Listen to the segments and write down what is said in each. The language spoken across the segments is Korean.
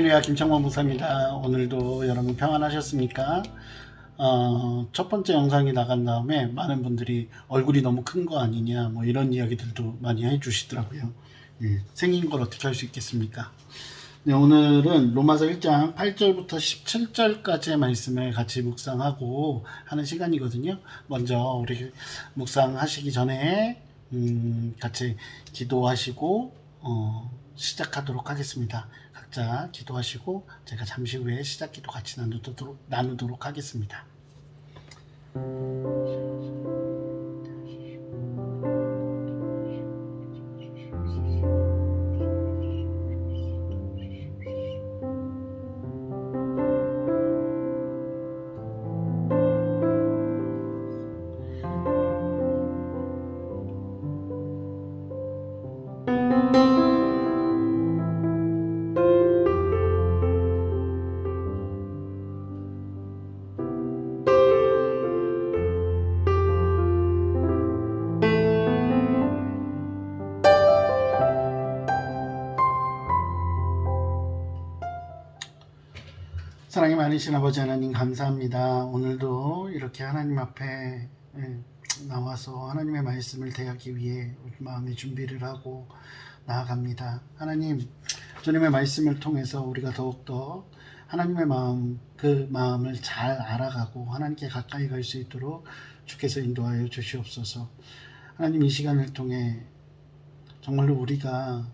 할렐루야, 김창만 목사입니다. 오늘도 여러분 평안하셨습니까? 첫 번째 영상이 나간 다음에 많은 분들이 얼굴이 너무 큰 거 아니냐 뭐 이런 이야기들도 많이 해주시더라고요. 생긴 걸 어떻게 할 수 있겠습니까? 네, 오늘은 로마서 1장 8절부터 17절까지의 말씀을 같이 묵상하고 하는 시간이거든요. 먼저 우리 묵상하시기 전에 같이 기도하시고 시작하도록 하겠습니다. 각자 기도하시고 제가 잠시 후에 시작 기도 같이 나누도록 하겠습니다. 사랑이 많으신 아버지 하나님 감사합니다. 오늘도 이렇게 하나님 앞에 나와서 하나님의 말씀을 대하기 위해 마음의 준비를 하고 나아갑니다. 하나님, 주님의 말씀을 통해서 우리가 더욱더 하나님의 마음, 그 마음을 잘 알아가고 하나님께 가까이 갈 수 있도록 주께서 인도하여 주시옵소서. 하나님, 이 시간을 통해 정말로 우리가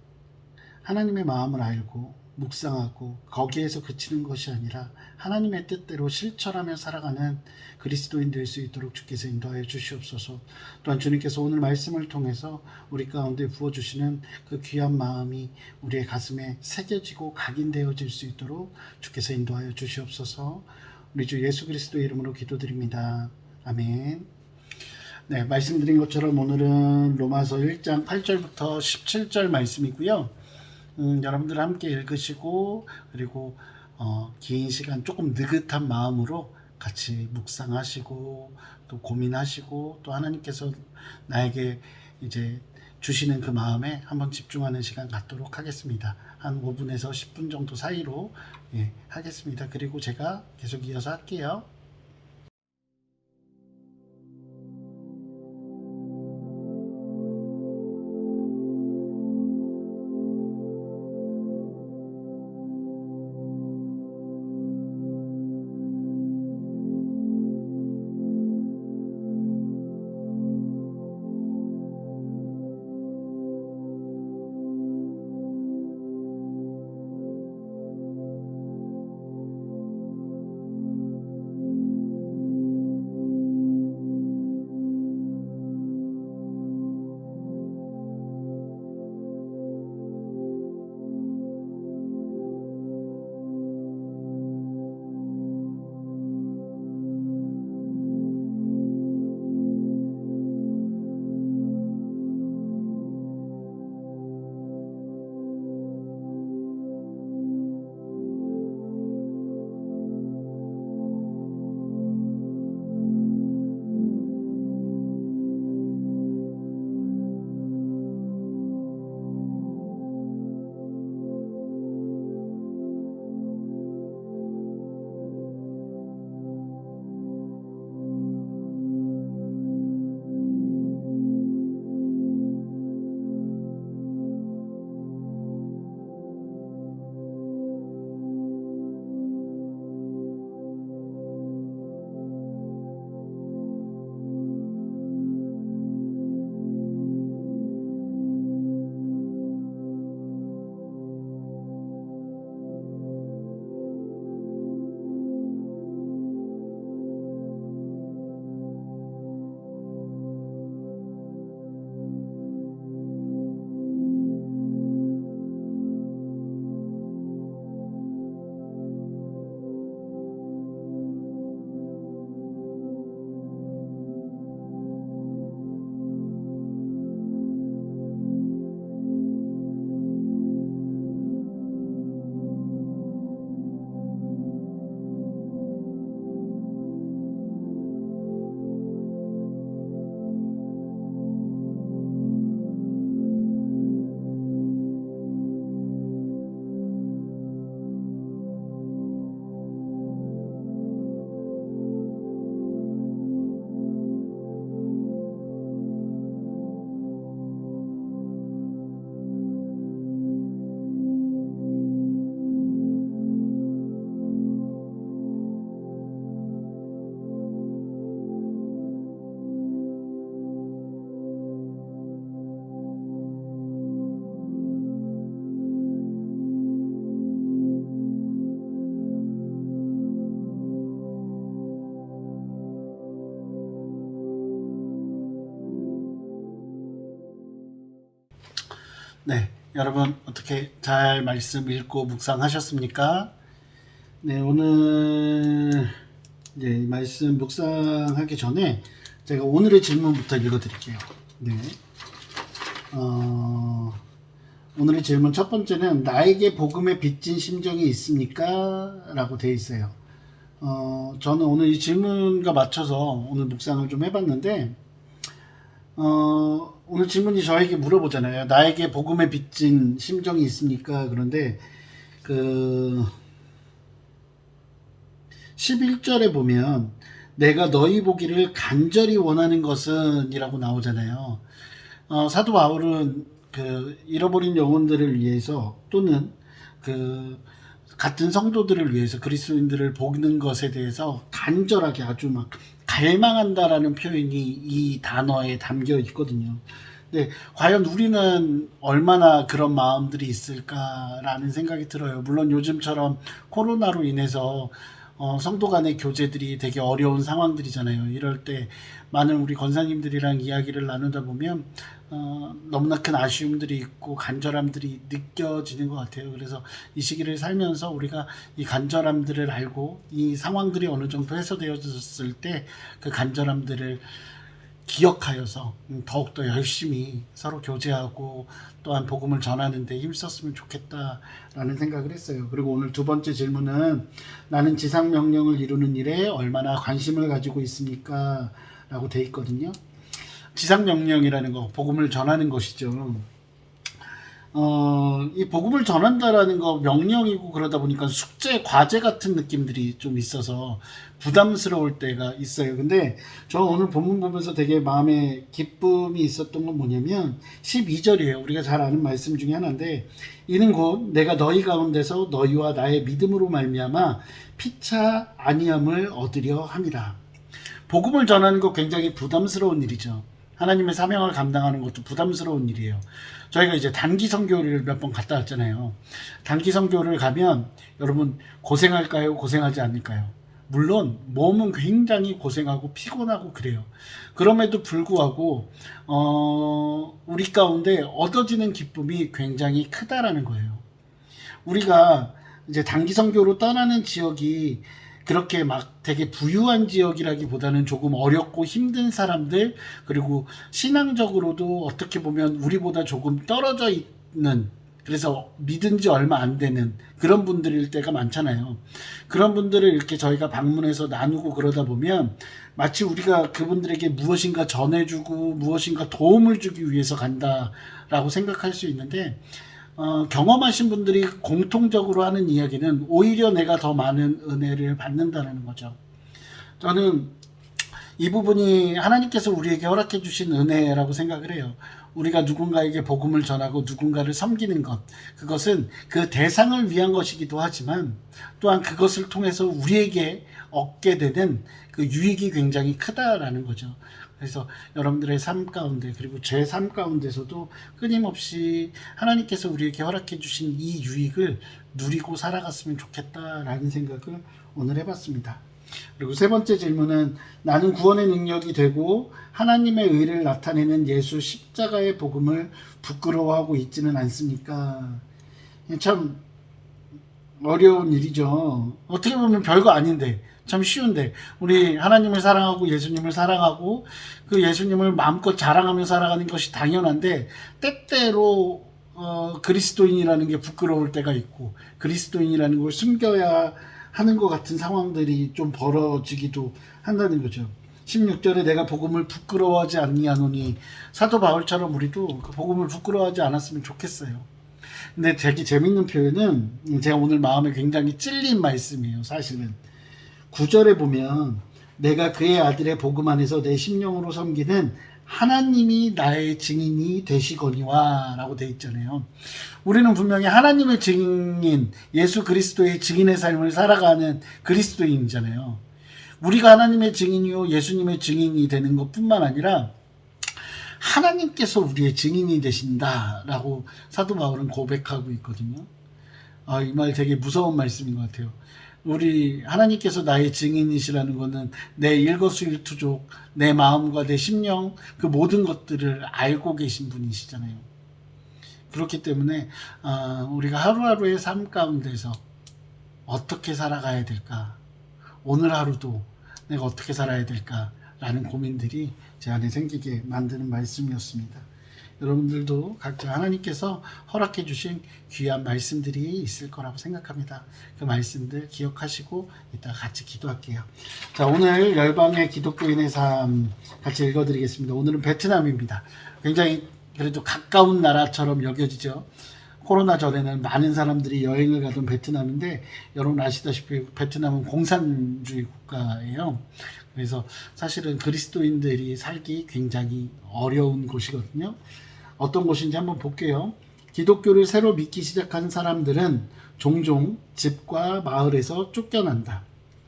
하나님의 마음을 알고 묵상하고 거기에서 그치는 것이 아니라 하나님의 뜻대로 실천하며 살아가는 그리스도인 될 수 있도록 주께서 인도하여 주시옵소서. 또한 주님께서 오늘 말씀을 통해서 우리 가운데 부어주시는 그 귀한 마음이 우리의 가슴에 새겨지고 각인되어질 수 있도록 주께서 인도하여 주시옵소서. 우리 주 예수 그리스도의 이름으로 기도드립니다. 아멘. 네, 말씀드린 것처럼 오늘은 로마서 1장 8절부터 17절 말씀이고요. 여러분들 함께 읽으시고 그리고 긴 시간 조금 느긋한 마음으로 같이 묵상하시고 또 고민하시고 또 하나님께서 나에게 이제 주시는 그 마음에 한번 집중하는 시간 갖도록 하겠습니다. 한 5분에서 10분 정도 사이로 하겠습니다. 그리고 제가 계속 이어서 할게요. 네, 여러분 어떻게 잘 말씀 읽고 묵상하셨습니까? 네, 오늘 이제 말씀 묵상하기 전에 제가 오늘의 질문부터 읽어드릴게요. 네, 오늘의 질문 첫 번째는 나에게 복음에 빚진 심정이 있습니까? 라고 되어 있어요. 저는 오늘 이 질문과 맞춰서 오늘 묵상을 좀 해봤는데, 오늘 질문이 저에게 물어보잖아요. 나에게 복음에 빚진 심정이 있습니까? 그런데, 11절에 보면, 내가 너희 보기를 간절히 원하는 것은 이라고 나오잖아요. 사도 바울은 잃어버린 영혼들을 위해서 또는 같은 성도들을 위해서 그리스도인들을 보는 것에 대해서 간절하게 아주 막 갈망한다라는 표현이 이 단어에 담겨 있거든요. 근데 과연 우리는 얼마나 그런 마음들이 있을까라는 생각이 들어요. 물론 요즘처럼 코로나로 인해서 성도 간의 교제들이 되게 어려운 상황들이잖아요. 이럴 때 많은 우리 권사님들이랑 이야기를 나누다 보면 너무나 큰 아쉬움들이 있고 간절함들이 느껴지는 것 같아요. 그래서 이 시기를 살면서 우리가 이 간절함들을 알고 이 상황들이 어느 정도 해소되어졌을 때 그 간절함들을 기억하여서 더욱더 열심히 서로 교제하고 또한 복음을 전하는 데 힘썼으면 좋겠다라는 생각을 했어요. 그리고 오늘 두 번째 질문은 나는 지상 명령을 이루는 일에 얼마나 관심을 가지고 있습니까? 라고 돼 있거든요. 지상 명령이라는 거, 복음을 전하는 것이죠. 이 복음을 전한다라는 거 명령이고 그러다 보니까 숙제, 과제 같은 느낌들이 좀 있어서 부담스러울 때가 있어요. 근데 저 오늘 본문 보면서 되게 마음에 기쁨이 있었던 건 뭐냐면 12절이에요. 우리가 잘 아는 말씀 중에 하나인데 이는 곧 내가 너희 가운데서 너희와 나의 믿음으로 말미암아 피차 아니함을 얻으려 함이라. 복음을 전하는 거 굉장히 부담스러운 일이죠. 하나님의 사명을 감당하는 것도 부담스러운 일이에요. 저희가 이제 단기 선교를 몇 번 갔다 왔잖아요. 단기 선교를 가면 여러분 고생할까요? 고생하지 않을까요? 물론 몸은 굉장히 고생하고 피곤하고 그래요. 그럼에도 불구하고 우리 가운데 얻어지는 기쁨이 굉장히 크다라는 거예요. 우리가 이제 단기 선교로 떠나는 지역이 그렇게 막 되게 부유한 지역이라기보다는 조금 어렵고 힘든 사람들, 그리고 신앙적으로도 어떻게 보면 우리보다 조금 떨어져 있는, 그래서 믿은 지 얼마 안 되는 그런 분들일 때가 많잖아요. 그런 분들을 이렇게 저희가 방문해서 나누고 그러다 보면 마치 우리가 그분들에게 무엇인가 전해주고 무엇인가 도움을 주기 위해서 간다라고 생각할 수 있는데, 경험하신 분들이 공통적으로 하는 이야기는 오히려 내가 더 많은 은혜를 받는다는 거죠. 저는 이 부분이 하나님께서 우리에게 허락해 주신 은혜라고 생각을 해요. 우리가 누군가에게 복음을 전하고 누군가를 섬기는 것, 그것은 그 대상을 위한 것이기도 하지만 또한 그것을 통해서 우리에게 얻게 되는 그 유익이 굉장히 크다라는 거죠. 그래서 여러분들의 삶 가운데, 그리고 제 삶 가운데서도 끊임없이 하나님께서 우리에게 허락해 주신 이 유익을 누리고 살아갔으면 좋겠다라는 생각을 오늘 해봤습니다. 그리고 세 번째 질문은 나는 구원의 능력이 되고 하나님의 의를 나타내는 예수 십자가의 복음을 부끄러워하고 있지는 않습니까? 참 어려운 일이죠. 어떻게 보면 별거 아닌데 참 쉬운데 우리 하나님을 사랑하고 예수님을 사랑하고 그 예수님을 마음껏 자랑하며 살아가는 것이 당연한데 때때로 그리스도인이라는 게 부끄러울 때가 있고 그리스도인이라는 걸 숨겨야 하는 것 같은 상황들이 좀 벌어지기도 한다는 거죠. 16절에 내가 복음을 부끄러워하지 아니하노니, 사도 바울처럼 우리도 그 복음을 부끄러워하지 않았으면 좋겠어요. 근데 되게 재밌는 표현은 제가 오늘 마음에 굉장히 찔린 말씀이에요. 사실은 9절에 보면 내가 그의 아들의 복음 안에서 내 심령으로 섬기는 하나님이 나의 증인이 되시거니와 라고 되어 있잖아요. 우리는 분명히 하나님의 증인, 예수 그리스도의 증인의 삶을 살아가는 그리스도인이잖아요. 우리가 하나님의 증인이요 예수님의 증인이 되는 것뿐만 아니라 하나님께서 우리의 증인이 되신다라고 사도 바울은 고백하고 있거든요. 이 말 되게 무서운 말씀인 것 같아요. 우리 하나님께서 나의 증인이시라는 것은 내 일거수일투족, 내 마음과 내 심령, 그 모든 것들을 알고 계신 분이시잖아요. 그렇기 때문에 우리가 하루하루의 삶 가운데서 어떻게 살아가야 될까, 오늘 하루도 내가 어떻게 살아야 될까 라는 고민들이 제 안에 생기게 만드는 말씀이었습니다. 여러분들도 각자 하나님께서 허락해 주신 귀한 말씀들이 있을 거라고 생각합니다. 그 말씀들 기억하시고 이따 같이 기도할게요. 자, 오늘 열방의 기독교인의 삶 같이 읽어드리겠습니다. 오늘은 베트남입니다. 굉장히 그래도 가까운 나라처럼 여겨지죠. 코로나 전에는 많은 사람들이 여행을 가던 베트남인데, 여러분 아시다시피 베트남은 공산주의 국가예요. 그래서 사실은 그리스도인들이 살기 굉장히 어려운 곳이거든요. 어떤 곳인지 한번 볼게요. 기독교를 새로 믿기 시작한 사람들은 종종 집과 마을에서 쫓겨난다.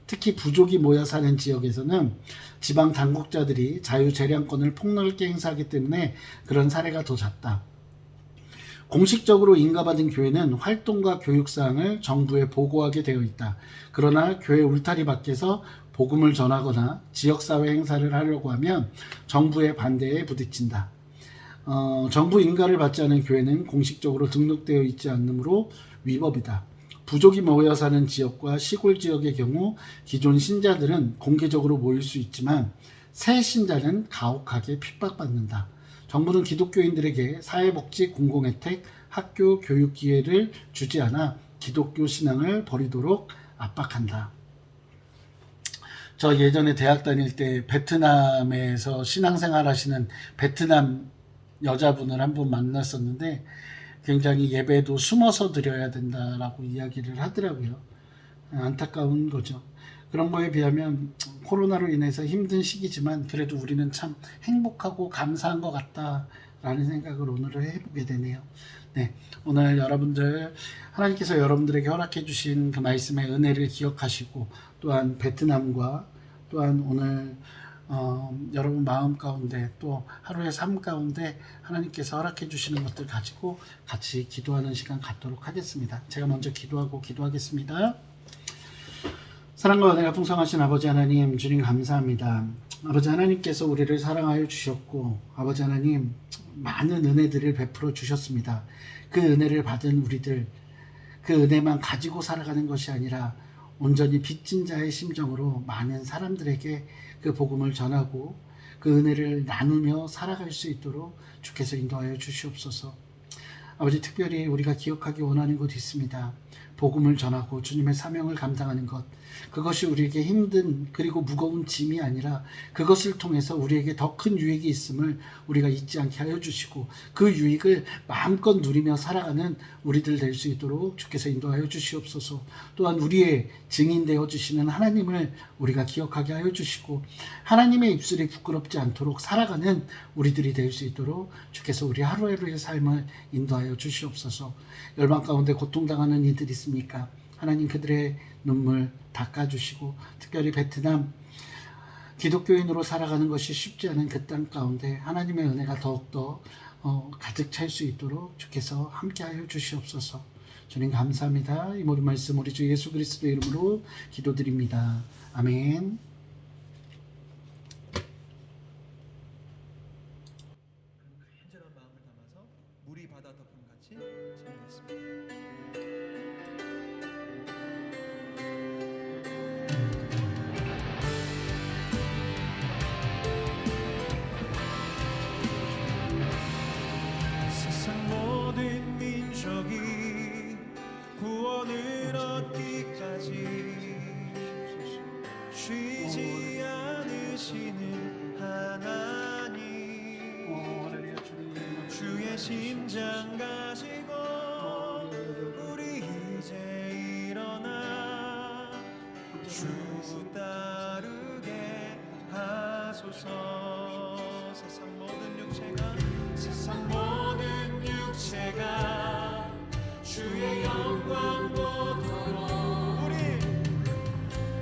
특히 부족이 모여 사는 지역에서는 지방 당국자들이 자유재량권을 폭넓게 행사하기 때문에 그런 사례가 더 잦다. 공식적으로 인가받은 교회는 활동과 교육사항을 정부에 보고하게 되어 있다. 그러나 교회 울타리 밖에서 복음을 전하거나 지역사회 행사를 하려고 하면 정부의 반대에 부딪힌다. 정부 인가를 받지 않은 교회는 공식적으로 등록되어 있지 않으므로 위법이다. 부족이 모여 사는 지역과 시골 지역의 경우 기존 신자들은 공개적으로 모일 수 있지만 새 신자는 가혹하게 핍박받는다. 정부는 기독교인들에게 사회복지, 공공혜택, 학교 교육 기회를 주지 않아 기독교 신앙을 버리도록 압박한다. 저 예전에 대학 다닐 때 베트남에서 신앙생활 하시는 베트남 여자분을 한 번 만났었는데, 굉장히 예배도 숨어서 드려야 된다라고 이야기를 하더라고요. 안타까운 거죠. 그런 거에 비하면 코로나로 인해서 힘든 시기지만 그래도 우리는 참 행복하고 감사한 것 같다라는 생각을 오늘 해보게 되네요. 네, 오늘 여러분들 하나님께서 여러분들에게 허락해 주신 그 말씀의 은혜를 기억하시고, 또한 베트남과 또한 오늘 여러분 마음 가운데 또 하루의 삶 가운데 하나님께서 허락해 주시는 것들 가지고 같이 기도하는 시간 갖도록 하겠습니다. 제가 먼저 기도하겠습니다. 사랑과 은혜가 풍성하신 아버지 하나님, 주님 감사합니다. 아버지 하나님께서 우리를 사랑하여 주셨고, 아버지 하나님 많은 은혜들을 베풀어 주셨습니다. 그 은혜를 받은 우리들, 그 은혜만 가지고 살아가는 것이 아니라 온전히 빚진 자의 심정으로 많은 사람들에게 그 복음을 전하고 그 은혜를 나누며 살아갈 수 있도록 주께서 인도하여 주시옵소서. 아버지, 특별히 우리가 기억하기 원하는 것이 있습니다. 복음을 전하고 주님의 사명을 감당하는 것, 그것이 우리에게 힘든 그리고 무거운 짐이 아니라 그것을 통해서 우리에게 더 큰 유익이 있음을 우리가 잊지 않게 하여 주시고, 그 유익을 마음껏 누리며 살아가는 우리들 될 수 있도록 주께서 인도하여 주시옵소서. 또한 우리의 증인되어 주시는 하나님을 우리가 기억하게 하여 주시고, 하나님의 입술이 부끄럽지 않도록 살아가는 우리들이 될 수 있도록 주께서 우리 하루하루의 삶을 인도하여 주시옵소서. 열방 가운데 고통당하는 이들이 있습니까? 하나님 그들의 눈물 닦아주시고, 특별히 베트남 기독교인으로 살아가는 것이 쉽지 않은 그 땅 가운데 하나님의 은혜가 더욱더 가득 찰 수 있도록 주께서 함께하여 주시옵소서. 주님 감사합니다. 이 모든 말씀 우리 주 예수 그리스도의 이름으로 기도드립니다. 아멘. 간절한 마음을 담아서 물이 바다 덮음 같이 찬양했습니다. 세상 모든 민족이 구원을 얻기까지 쉬지 않으시는 하나님, 주의 심장 가지고 우리 이제 일어나 주 따르게 하소서. 세상 모든 육체가 주의 영광 보도록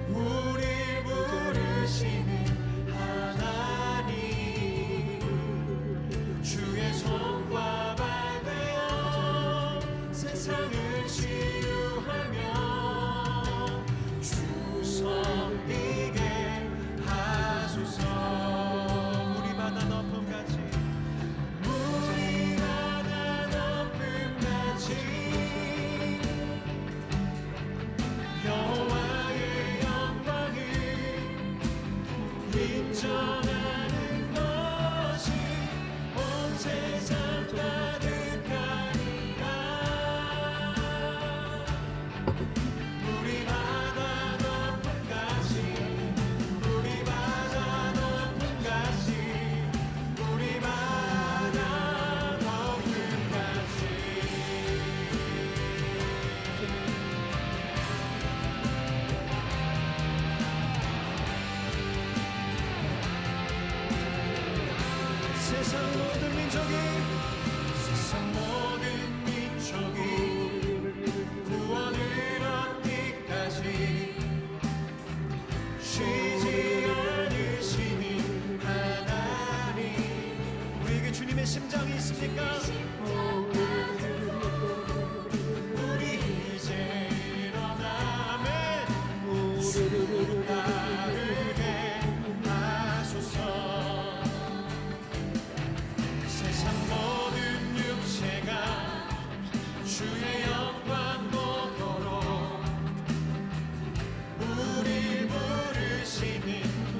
우리 부르시는 하나님, 주의 손과 발되어 세상을 치유하며 주 섬기게 하소서. 물이 바다 덮음 같이, 물이 바다 덮음 인정하는 것이 온 세상 가득하니라. 우리 바다 높은 가시, 우리 바다 높은 가시, 우리 바다 높은 가시. 세상 모든 민족이, 세상 모든 민족이 구원을 얻기까지 쉬지 않으시니 하나님. 우리에게 주님의 심장이 있습니까? 우리 이제 일어나면 따르게 하소서. 세상 모든 육체가 주의 영광 보도록 우릴 부르시는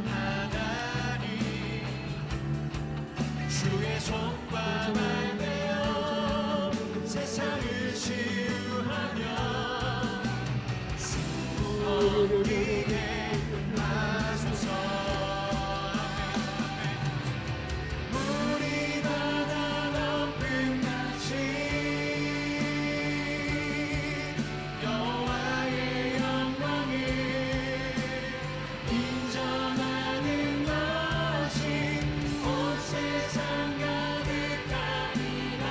하나님. 주의 손과 발되어 세상을 치유하며 숨기게 하소서. 우리 바다 높은 가시, 여호와의 영광을 인정하는 것이 온 세상 가득하니라.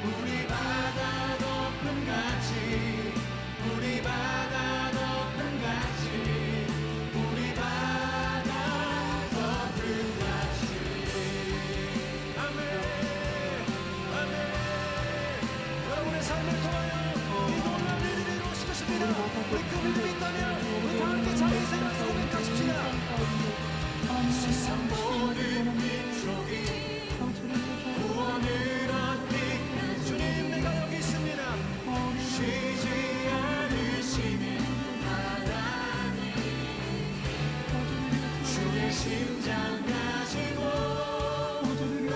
우리 바다 높은 가시, 우리 바다 높은 가시, 우리 바다 높은 가시. 아멘, 아멘. 여러분의 삶을 통하여 이 놀라운 일들이 이루어질 것입니다. 우리 그 믿음이 있다면 우리 다 함께 자리에서 일어나서 고백하십시다. 세상 모든 민족이 구원을 얻기, 주님 내가 여기 있습니다. 쉬지 않으시는 하나님. 주의 심장 가지고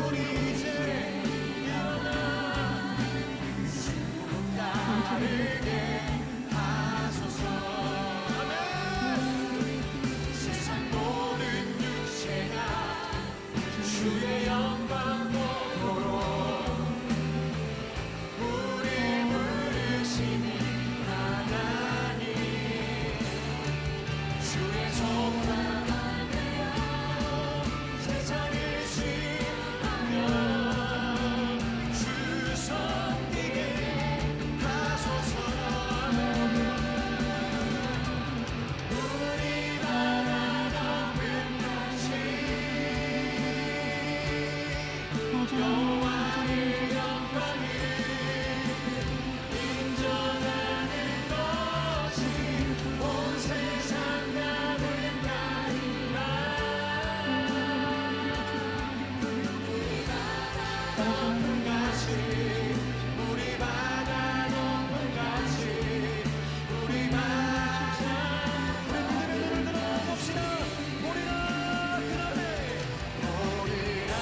우리 이제 일어나 따르게 하소서. 아멘. 세상 모든 육체가 주의 영광 보도록 우리 부르시는 하나님. 주의 손과 발되어 세상을 치유하며 주 섬기게 하소서. 우리 바다 높은 가시, 여호와의 영광을 인정하는 것이 온 세상 가득하니라. 우리 바다 높은 가시, 우리 바다 높은 가시, 우리 바다. 우리 믿음의 눈을 들어봅시다. 보리라 그날에, 보리라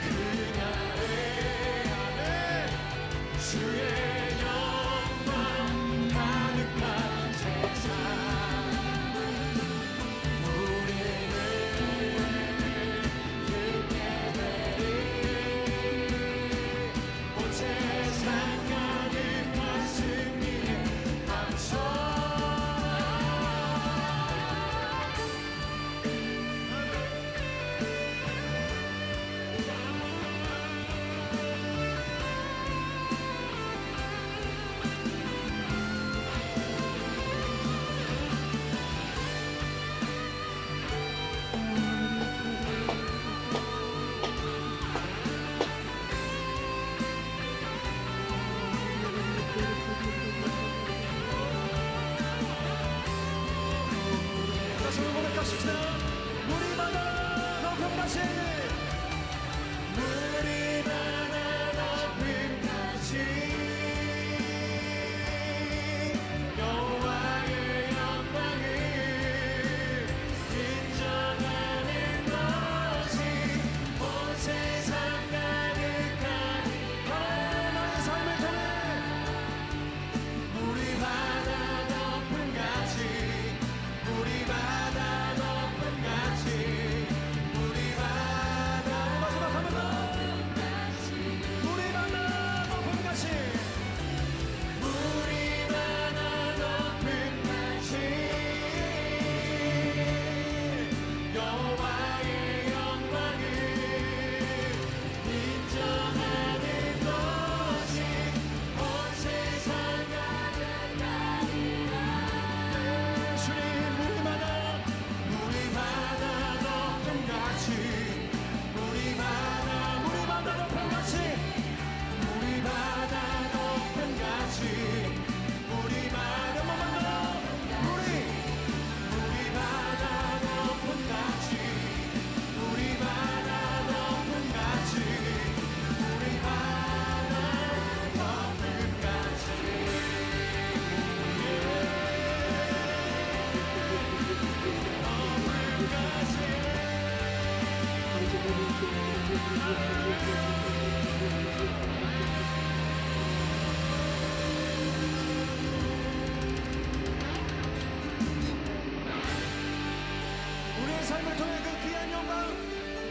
그날에. 아멘. 주의 영광 가득한 세상, 우리를 듣게 되리. 온 세상 가득한 승리의 방송. 다시 한번 고백합시다. 우리 바다 높은 가시, 우리 바다 높은 가시, 여호와의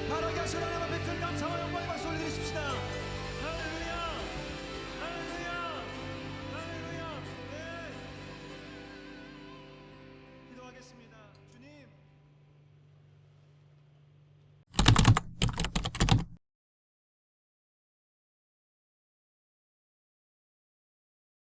바라게 하시는 하나님 앞에 큰 감사와 영광을